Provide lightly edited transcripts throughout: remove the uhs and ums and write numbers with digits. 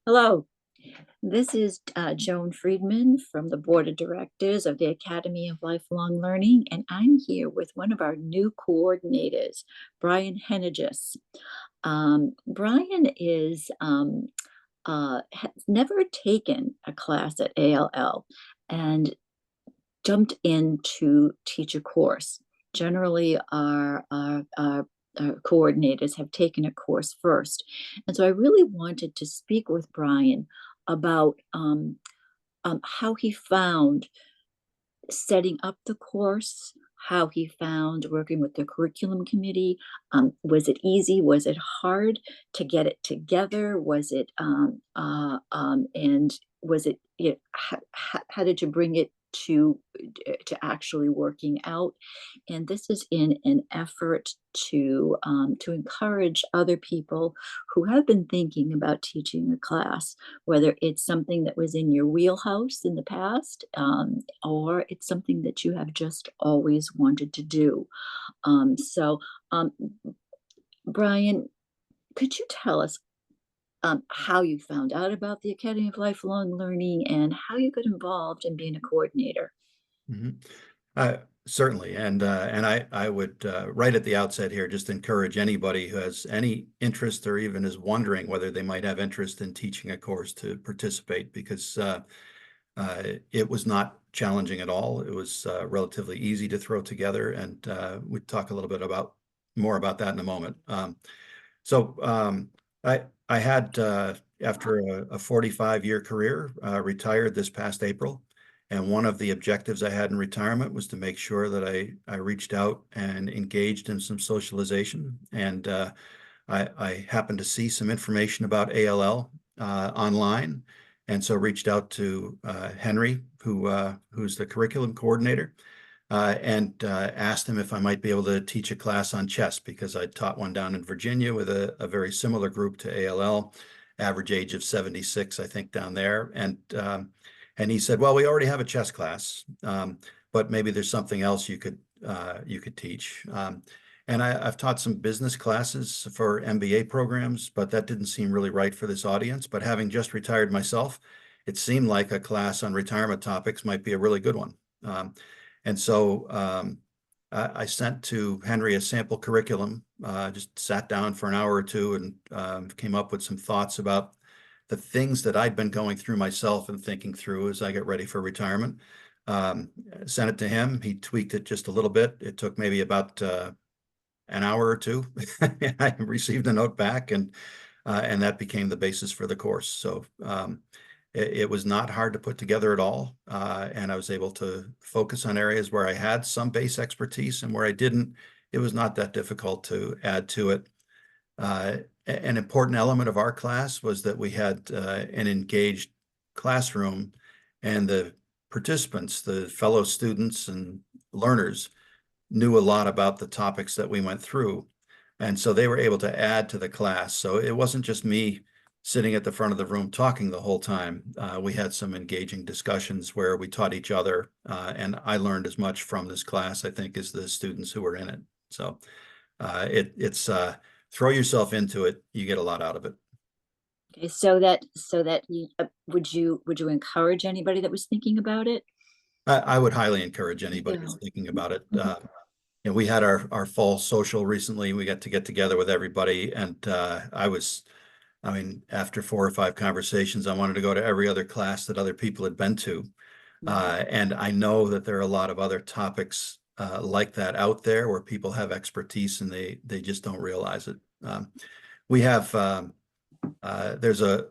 Hello, this is Joan Friedman from the Board of Directors of the Academy of Lifelong Learning, and I'm here with one of our new coordinators, Brian Henniges. Brian has never taken a class at ALL and jumped in to teach a course. Generally, our coordinators have taken a course first. And so I really wanted to speak with Brian about how he found setting up the course, how he found working with the curriculum committee. Was it easy? Was it hard to get it together? Was it, and was it, how did you bring it to actually working out? And this is in an effort to encourage other people who have been thinking about teaching a class, whether it's something that was in your wheelhouse in the past, or it's something that you have just always wanted to do. So, Brian, could you tell us how you found out about the Academy of Lifelong Learning and how you got involved in being a coordinator? Mhm. Certainly, and I would right at the outset here just encourage anybody who has any interest or even is wondering whether they might have interest in teaching a course to participate because it was not challenging at all. It was relatively easy to throw together, and we'd talk a little bit about more about that in a moment. So I had after a 45-year career retired this past April. And one of the objectives I had in retirement was to make sure that I reached out and engaged in some socialization. And I happened to see some information about ALL online, and so reached out to Henry, who's the curriculum coordinator, and asked him if I might be able to teach a class on chess because I taught one down in Virginia with a very similar group to ALL, average age of 76, I think, down there. And he said, "Well, we already have a chess class, but maybe there's something else you could teach." And I've taught some business classes for MBA programs, but that didn't seem really right for this audience. But having just retired myself, it seemed like a class on retirement topics might be a really good one. And so I sent to Henry a sample curriculum, just sat down for an hour or two and came up with some thoughts about the things that I'd been going through myself and thinking through as I get ready for retirement. Sent it to him. He tweaked it just a little bit. It took maybe about an hour or two. I received a note back, and that became the basis for the course. So it was not hard to put together at all, and I was able to focus on areas where I had some base expertise, and where I didn't, it was not that difficult to add to it. An important element of our class was that we had an engaged classroom, and the participants, the fellow students and learners, knew a lot about the topics that we went through. And so they were able to add to the class. So it wasn't just me sitting at the front of the room talking the whole time. We had some engaging discussions where we taught each other, and I learned as much from this class, I think, as the students who were in it. So it's throw yourself into it, you get a lot out of it. Okay, so that you would you encourage anybody that was thinking about it? I would highly encourage anybody Yeah. who's thinking about it. Mhm. We had our fall social recently. We got to get together with everybody, and I mean, after 4 or 5 conversations, I wanted to go to every other class that other people had been to. Mhm. And I know that there are a lot of other topics like that out there where people have expertise and they just don't realize it. We have there's a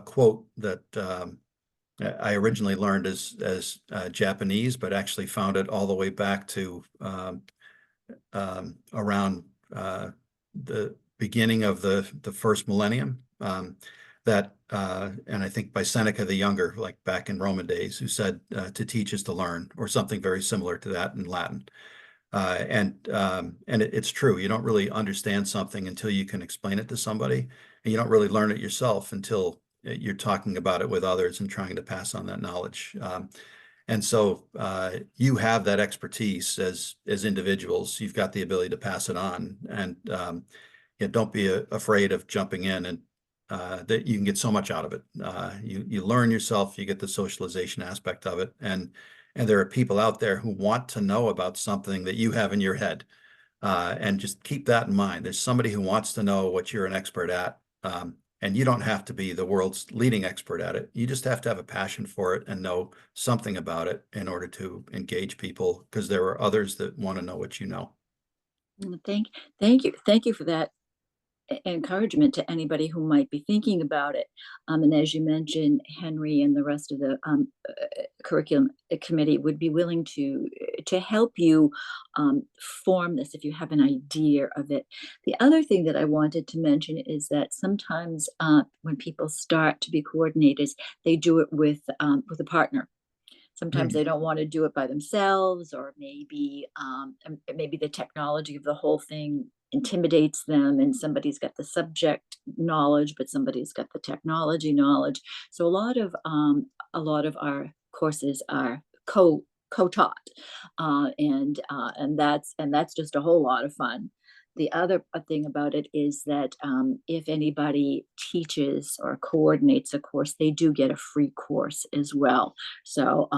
quote that I originally learned as Japanese, but actually found it all the way back to around the beginning of the first millennium. And I think by Seneca the Younger, like back in Roman days, who said to teach is to learn, or something very similar to that in Latin. And it's true. You don't really understand something until you can explain it to somebody, and you don't really learn it yourself until you're talking about it with others and trying to pass on that knowledge. And so you have that expertise as individuals. You've got the ability to pass it on, and yeah, don't be afraid of jumping in and that you can get so much out of it. You learn yourself, you get the socialization aspect of it, and there are people out there who want to know about something that you have in your head. And just keep that in mind. There's somebody who wants to know what you're an expert at. And you don't have to be the world's leading expert at it. You just have to have a passion for it and know something about it in order to engage people, because there are others that want to know what you know. Thank you for that encouragement to anybody who might be thinking about it. And as you mentioned, Henry and the rest of the curriculum committee would be willing to help you form this if you have an idea of it. The other thing that I wanted to mention is that sometimes when people start to be coordinators, they do it with a partner. Sometimes Mhm. they don't want to do it by themselves, or maybe the technology of the whole thing intimidates them, and somebody's got the subject knowledge, but somebody's got the technology knowledge. So a lot of our courses are co-taught, and that's just a whole lot of fun. The other thing about it is that if anybody teaches or coordinates a course, they do get a free course as well. So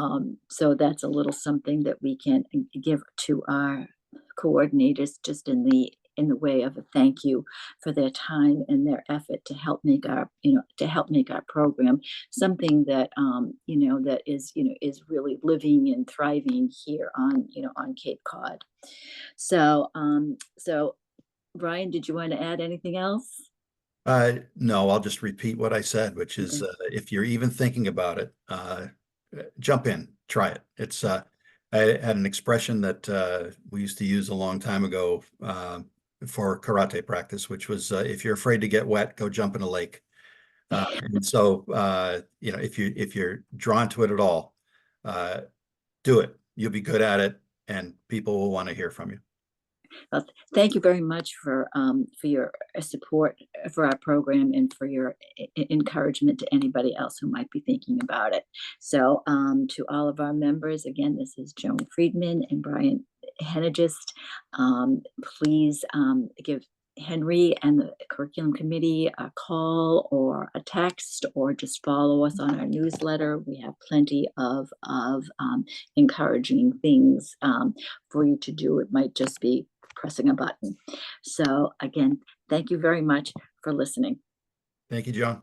that's a little something that we can give to our coordinators, just in the way of a thank you for their time and their effort to help make our program something that is really living and thriving here on Cape Cod. So Brian, did you want to add anything else? No, I'll just repeat what I said, which is, Okay. if you're even thinking about it, jump in, try it. I had an expression that we used to use a long time ago for karate practice, which was, if you're afraid to get wet, go jump in a lake. And so, if you're drawn to it at all, uh, do it. You'll be good at it, and people will want to hear from you. Well, thank you very much for your support for our program, and for your encouragement to anybody else who might be thinking about it. So, to all of our members, again, this is Joan Friedman and Brian Henegist. Please give Henry and the curriculum committee a call or a text, or just follow us on our newsletter. We have plenty of encouraging things for you to do. It might just be pressing a button. So again, thank you very much for listening. Thank you, John.